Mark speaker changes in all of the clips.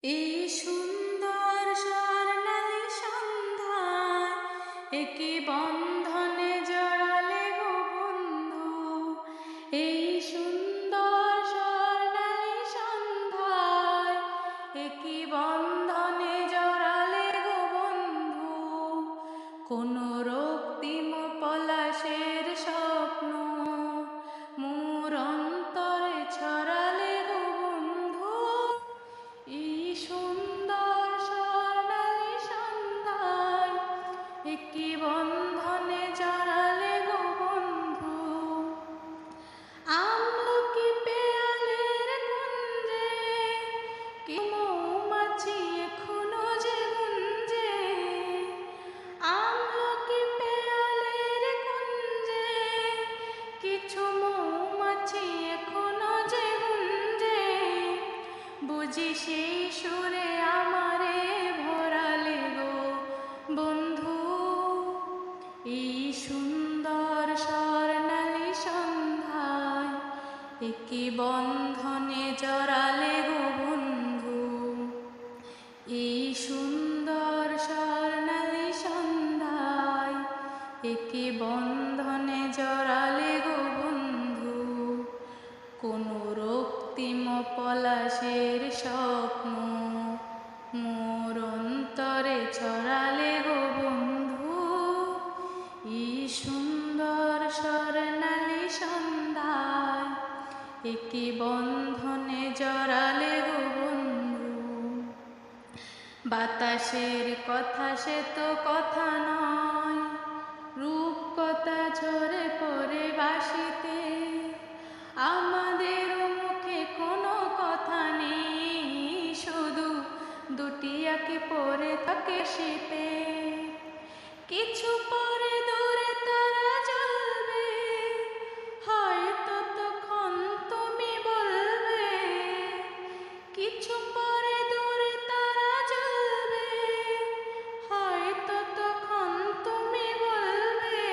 Speaker 1: এই সুন্দর স্বর্ণালী সন্ধ্যায় একে বন্ধনে জড়ালে গো বন্ধু। এই সুন্দর স্বর্ণালী সন্ধ্যায় একে বন্ধনে জড়ালে গো বন্ধু। কোন রক্তিম পলাশের স্বপ্ন মোর অন্তরে ছড়ালে গো বন্ধু। এই সুন্দর স্বর্ণালী সন্ধ্যায় একে বন্ধনে জড়ালে গো বন্ধু। আমলকি পেয়ালের কুঞ্জে কি মৌমাছি এখনো যে গুঞ্জে। আমলকি পেয়ালের কুঞ্জে কিছু মৌমাছি এখনো যে গুঞ্জে। বুঝি সেই সুরে আমারে ভরালে গো বন্ধু। এই সুন্দর স্বর্ণালী সন্ধ্যায় একে বন্ধনে জড়ালে গো বন্ধু। এই সুন্দর স্বর্ণালী সন্ধ্যায় একে বন্ধনে জড়ালে গো বন্ধু। কোন রক্তিম পলাশের স্বপ্ন মোর অন্তরে ছড়ালে গো বন্ধু। এই সুন্দর স্বর্ণালী সন্ধ্যায় একে বন্ধনে জড়ালে গো বন্ধু। বাতাসের কথা সে তো কথা নয়, রূপকথা ঝরে পড়ে বাঁশিতে। আমাদের মুখে কোনো কথা নেই, শুধু দুটি আঁকি পড়ে থাকে শীতে। কিছু পরে দূরে তারা জ্বলবে, হয়তো তখন তুমি বলবে। কিছু পরে দূরে তারা জ্বলবে, হয়তো তখন তুমি বলবে।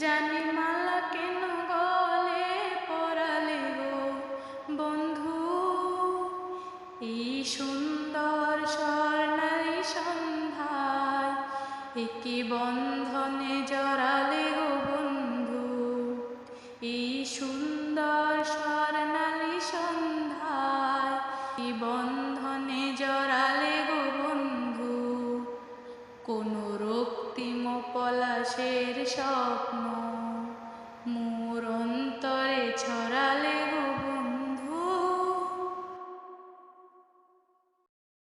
Speaker 1: জানি মালা কেন গলে পরালে গো বন্ধু। এই সুন্দর স্বর্ণালী সন্ধ্যায় একে বন্ধনে জড়ালে গো বন্ধু। এই সুন্দর স্বর্ণালী সন্ধ্যায় এই বন্ধনে জড়ালে গো বন্ধু। কোন রক্তিম পলাশের স্বপ্ন মোর অন্তরে ছড়ালে